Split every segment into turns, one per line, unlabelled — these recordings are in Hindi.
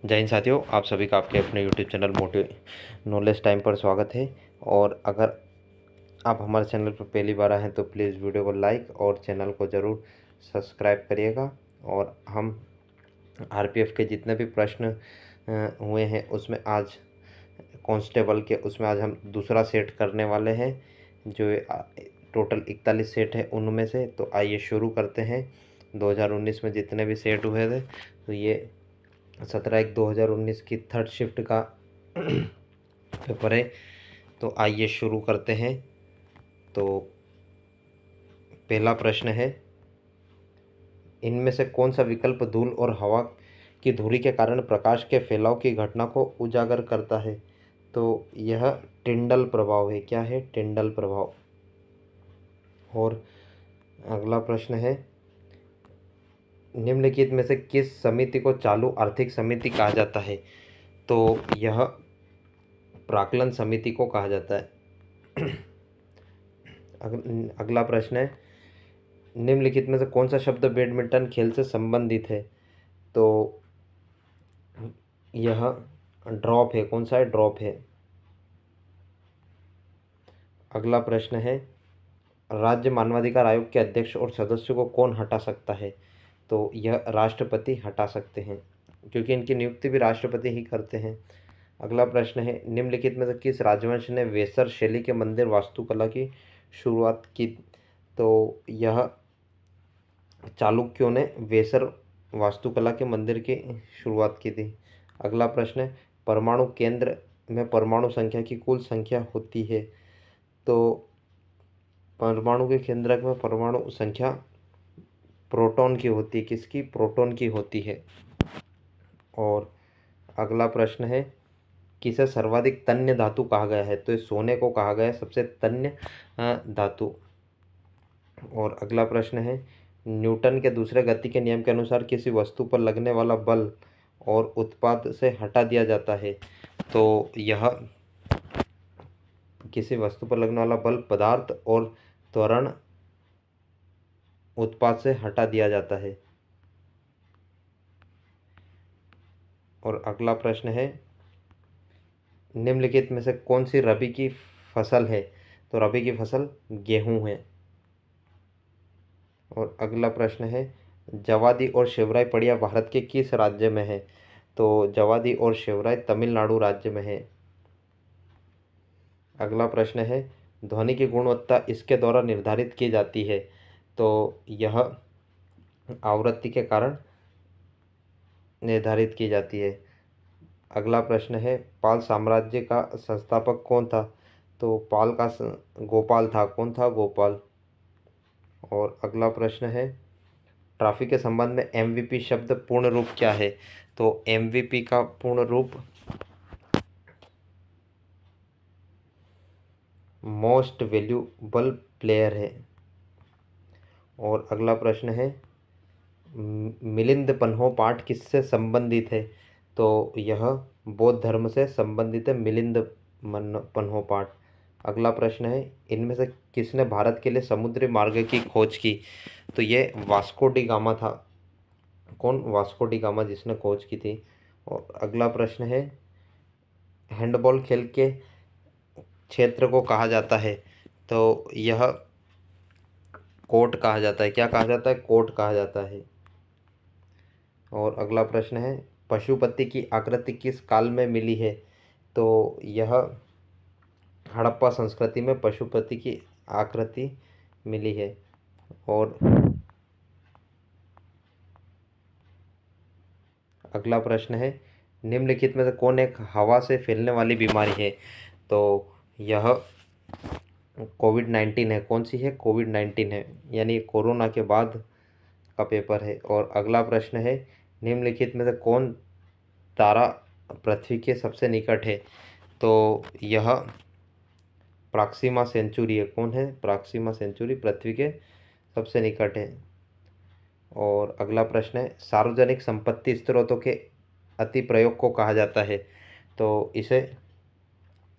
जय हिंद साथियों, आप सभी का आपके अपने YouTube channel motive knowledge time पर स्वागत है। और अगर आप हमारे चैनल पर पहली बार आए हैं तो प्लीज़ वीडियो को लाइक और चैनल को ज़रूर सब्सक्राइब करिएगा। और हम आरपीएफ के जितने भी प्रश्न हुए हैं उसमें आज कांस्टेबल के उसमें आज हम दूसरा सेट करने वाले हैं। जो टोटल 41 सेट है उनमें से। तो आइए शुरू करते हैं। 2019 में जितने भी सेट हुए थे तो ये 17/1/2019 की थर्ड शिफ्ट का पेपर है। तो आइए शुरू करते हैं। तो पहला प्रश्न है, इनमें से कौन सा विकल्प धूल और हवा की धुरी के कारण प्रकाश के फैलाव की घटना को उजागर करता है? तो यह टिंडल प्रभाव है। क्या है? टिंडल प्रभाव। और अगला प्रश्न है, निम्नलिखित में से किस समिति को चालू आर्थिक समिति कहा जाता है? तो यह प्राक्कलन समिति को कहा जाता है। अगला प्रश्न है, निम्नलिखित में से कौन सा शब्द बैडमिंटन खेल से संबंधित है? तो यह ड्रॉप है। कौन सा है? ड्रॉप है। अगला प्रश्न है, राज्य मानवाधिकार आयोग के अध्यक्ष और सदस्यों को कौन हटा सकता है? तो यह राष्ट्रपति हटा सकते हैं, क्योंकि इनकी नियुक्ति भी राष्ट्रपति ही करते हैं। अगला प्रश्न है, निम्नलिखित में से किस राजवंश ने वेसर शैली के मंदिर वास्तुकला की शुरुआत की? तो यह चालुक्यों ने वेसर वास्तुकला के मंदिर की शुरुआत की थी। अगला प्रश्न है, परमाणु केंद्र में परमाणु संख्या की कुल संख्या होती है? तो परमाणु के केंद्रक में परमाणु संख्या प्रोटॉन की होती है। किसकी? प्रोटॉन की होती है। और अगला प्रश्न है, किसे सर्वाधिक तन्य धातु कहा गया है? तो ये सोने को कहा गया है सबसे तन्य धातु। और अगला प्रश्न है, न्यूटन के दूसरे गति के नियम के अनुसार किसी वस्तु पर लगने वाला बल और उत्पाद से हटा दिया जाता है? तो यह किसी वस्तु पर लगने वाला बल पदार्थ और त्वरण उत्पाद से हटा दिया जाता है। और अगला प्रश्न है, निम्नलिखित में से कौन सी रबी की फसल है? तो रबी की फसल गेहूं है। और अगला प्रश्न है, जवादी और शेवराई पड़िया भारत के किस राज्य में है? तो जवादी और शेवराई तमिलनाडु राज्य में है। अगला प्रश्न है, ध्वनि की गुणवत्ता इसके द्वारा निर्धारित की जाती है? तो यह आवृत्ति के कारण निर्धारित की जाती है। अगला प्रश्न है, पाल साम्राज्य का संस्थापक कौन था? तो पाल का गोपाल था। कौन था? गोपाल। और अगला प्रश्न है, ट्रॉफी के संबंध में एमवीपी शब्द पूर्ण रूप क्या है? तो एमवीपी का पूर्ण रूप मोस्ट वैल्यूबल प्लेयर है। और अगला प्रश्न है, मिलिंद पन्हो पाठ किससे संबंधित है? तो यह बौद्ध धर्म से संबंधित है, मिलिंद पन्हो पाठ। अगला प्रश्न है, इनमें से किसने भारत के लिए समुद्री मार्ग की खोज की? तो ये वास्को डी गामा था। कौन? वास्को डी गामा, जिसने खोज की थी। और अगला प्रश्न है, हैंडबॉल खेल के क्षेत्र को कहा जाता है? तो यह कोर्ट कहा जाता है। क्या कहा जाता है? कोर्ट कहा जाता है। और अगला प्रश्न है, पशुपति की आकृति किस काल में मिली है? तो यह हड़प्पा संस्कृति में पशुपति की आकृति मिली है। और अगला प्रश्न है, निम्नलिखित में से कौन एक हवा से फैलने वाली बीमारी है? तो यह कोविड-19 है। कौन सी है? कोविड-19 है, यानी कोरोना के बाद का पेपर है। और अगला प्रश्न है, निम्नलिखित में से कौन तारा पृथ्वी के सबसे निकट है? तो यह प्रॉक्सिमा सेंचुरी है। कौन है? प्रॉक्सिमा सेंचुरी पृथ्वी के सबसे निकट है। और अगला प्रश्न है, सार्वजनिक संपत्ति स्रोतों के अति प्रयोग को कहा जाता है? तो इसे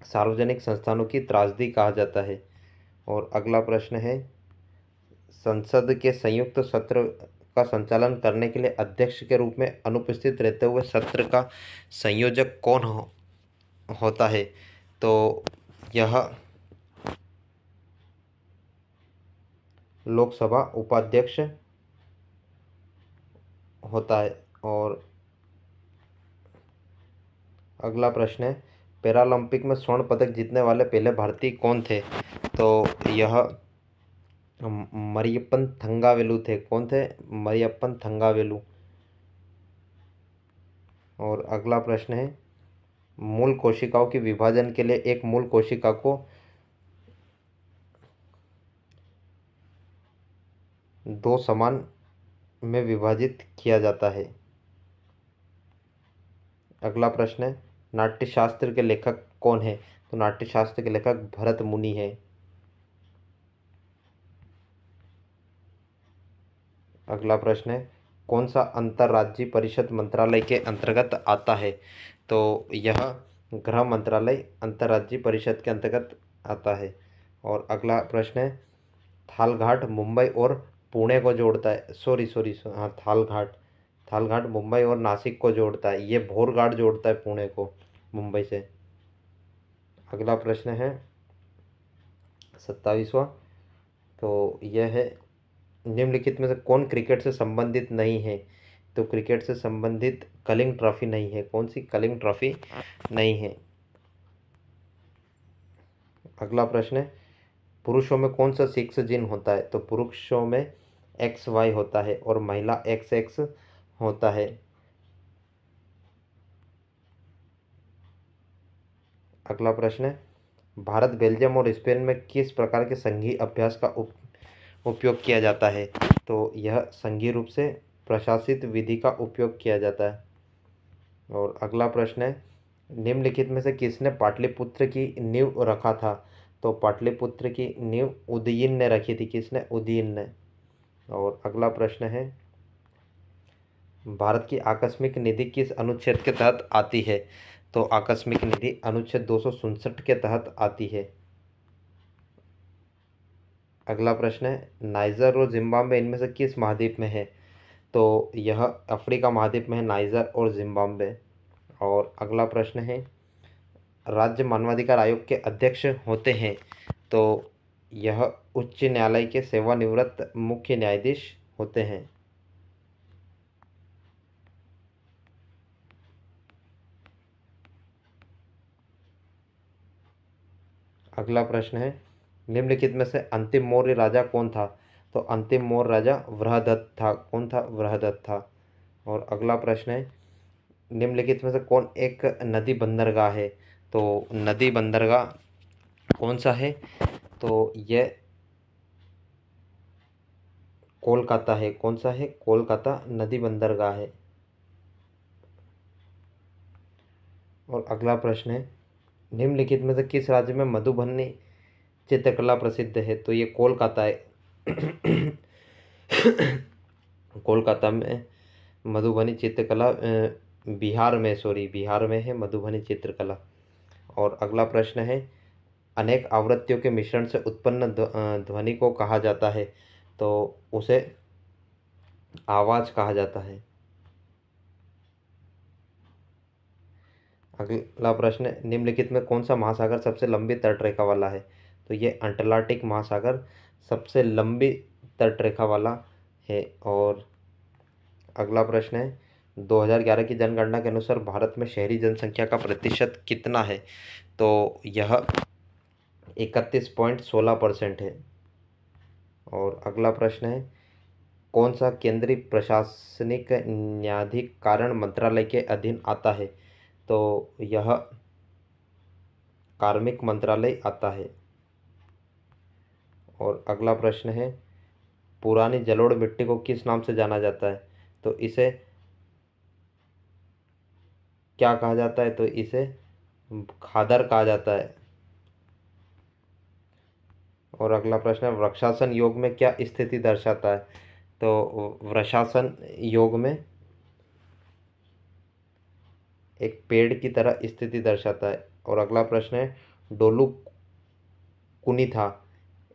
सार्वजनिक संस्थानों की त्रासदी कहा जाता है। और अगला प्रश्न है, संसद के संयुक्त सत्र का संचालन करने के लिए अध्यक्ष के रूप में अनुपस्थित रहते हुए सत्र का संयोजक कौन होता है? तो यह लोकसभा उपाध्यक्ष होता है। और अगला प्रश्न है, पैरालंपिक में स्वर्ण पदक जीतने वाले पहले भारतीय कौन थे? तो यह मरियप्पन थंगावेलु थे। कौन थे? मरियप्पन थंगावेलु। और अगला प्रश्न है, मूल कोशिकाओं के विभाजन के लिए एक मूल कोशिका को दो समान में विभाजित किया जाता है। अगला प्रश्न है, नाट्यशास्त्र के लेखक कौन है? तो नाट्यशास्त्र के लेखक भरत मुनि है। अगला प्रश्न है, कौन सा अंतर्राज्यीय परिषद मंत्रालय के अंतर्गत आता है? तो यह गृह मंत्रालय अंतर्राज्यीय परिषद के अंतर्गत आता है। और अगला प्रश्न है, थालघाट मुंबई और पुणे को जोड़ता है। हाँ, थालघाट मुंबई और नासिक को जोड़ता है। ये भोरघाट जोड़ता है पुणे को मुंबई से। अगला प्रश्न है 27वां, तो यह है, निम्नलिखित में से कौन क्रिकेट से संबंधित नहीं है? तो क्रिकेट से संबंधित कलिंग ट्रॉफी नहीं है। कौन सी कलिंग ट्रॉफी नहीं है? अगला प्रश्न है, पुरुषों में कौन सा सेक्स जीन होता है? तो पुरुषों में XY होता है और महिला XX होता है। अगला प्रश्न है, भारत, बेल्जियम और स्पेन में किस प्रकार के संघीय अभ्यास का उपयोग किया जाता है? तो यह संघीय रूप से प्रशासित विधि का उपयोग किया जाता है। और अगला प्रश्न है, निम्नलिखित में से किसने पाटलिपुत्र की नींव रखा था? तो पाटलिपुत्र की नींव उदयीन ने रखी थी। किसने? उदयीन ने। और अगला प्रश्न है, भारत की आकस्मिक निधि किस अनुच्छेद के तहत आती है? तो आकस्मिक निधि अनुच्छेद 267 के तहत आती है। अगला प्रश्न है, नाइजर और जिम्बाब्वे इनमें से किस महाद्वीप में है? तो यह अफ्रीका महाद्वीप में है, नाइजर और जिम्बाब्वे। और अगला प्रश्न है, राज्य मानवाधिकार आयोग के अध्यक्ष होते हैं। तो यह उच्च न्यायालय के सेवानिवृत्त मुख्य न्यायाधीश होते हैं। अगला प्रश्न है, निम्नलिखित में से अंतिम मौर्य राजा कौन था? तो अंतिम मौर्य राजा वृहदत्त था। कौन था? वृहदत्त था। और अगला प्रश्न है, निम्नलिखित में से कौन एक नदी बंदरगाह है? तो नदी बंदरगाह कौन सा है? तो यह कोलकाता है। कौन सा है? कोलकाता नदी बंदरगाह है। और अगला प्रश्न है, निम्नलिखित में से किस राज्य में मधुबनी चित्रकला प्रसिद्ध है? तो ये कोलकाता है। कोलकाता में मधुबनी चित्रकला, बिहार में है मधुबनी चित्रकला। और अगला प्रश्न है, अनेक आवृत्तियों के मिश्रण से उत्पन्न ध्वनि को कहा जाता है। तो उसे आवाज़ कहा जाता है। अगला प्रश्न है, निम्नलिखित में कौन सा महासागर सबसे लंबी तटरेखा वाला है? तो ये अटलांटिक महासागर सबसे लंबी तटरेखा वाला है। और अगला प्रश्न है, 2011 की जनगणना के अनुसार भारत में शहरी जनसंख्या का प्रतिशत कितना है? तो यह 31.16% है। और अगला प्रश्न है, कौन सा केंद्रीय प्रशासनिक न्यायाधिकरण मंत्रालय के अधीन आता है? तो यह कार्मिक मंत्रालय आता है। और अगला प्रश्न है, पुरानी जलोढ़ मिट्टी को किस नाम से जाना जाता है? तो इसे क्या कहा जाता है? तो इसे खादर कहा जाता है। और अगला प्रश्न है, वृक्षासन योग में क्या स्थिति दर्शाता है? तो वृक्षासन योग में एक पेड़ की तरह स्थिति दर्शाता है। और अगला प्रश्न है, डोलू कुनीथा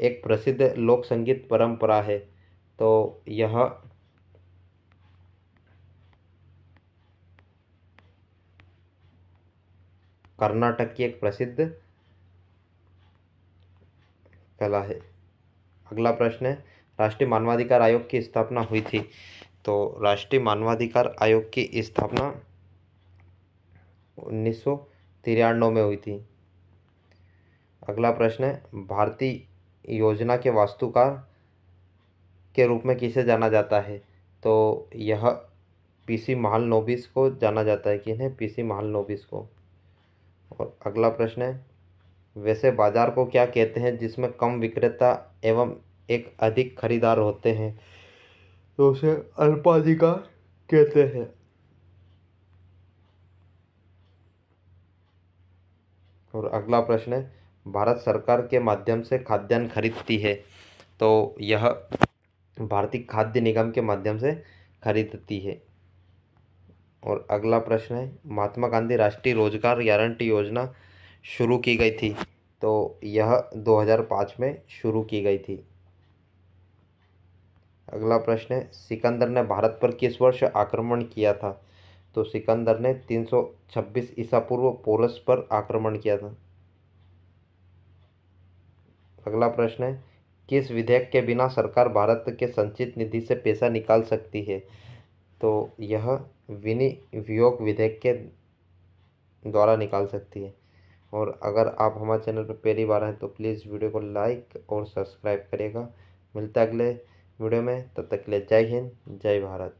एक प्रसिद्ध लोक संगीत परंपरा है। तो यह कर्नाटक की एक प्रसिद्ध कला है। अगला प्रश्न है, राष्ट्रीय मानवाधिकार आयोग की स्थापना हुई थी। तो राष्ट्रीय मानवाधिकार आयोग की स्थापना 1993 में हुई थी। अगला प्रश्न है, भारतीय योजना के वास्तुकार के रूप में किसे जाना जाता है। तो यह पीसी महालनोबिस को जाना जाता है। किन्हें? पीसी महालनोबिस को। और अगला प्रश्न है, वैसे बाजार को क्या कहते हैं जिसमें कम विक्रेता एवं एक अधिक खरीदार होते हैं। तो उसे अल्पाधिकार कहते हैं। और अगला प्रश्न है, भारत सरकार के माध्यम से खाद्यान्न खरीदती है। तो यह भारतीय खाद्य निगम के माध्यम से खरीदती है। और अगला प्रश्न है, महात्मा गांधी राष्ट्रीय रोजगार गारंटी योजना शुरू की गई थी। तो यह 2005 में शुरू की गई थी। अगला प्रश्न है, सिकंदर ने भारत पर किस वर्ष आक्रमण किया था। तो सिकंदर ने 326 ईसा पूर्व पोरस पर आक्रमण किया था। अगला प्रश्न है, किस विधेयक के बिना सरकार भारत के संचित निधि से पैसा निकाल सकती है। तो यह विनियोग विधेयक के द्वारा निकाल सकती है। और अगर आप हमारे चैनल पर पहली बार हैं तो प्लीज़ वीडियो को लाइक और सब्सक्राइब करिएगा। मिलता है अगले वीडियो में, तब तक के लिए जय हिंद, जय भारत।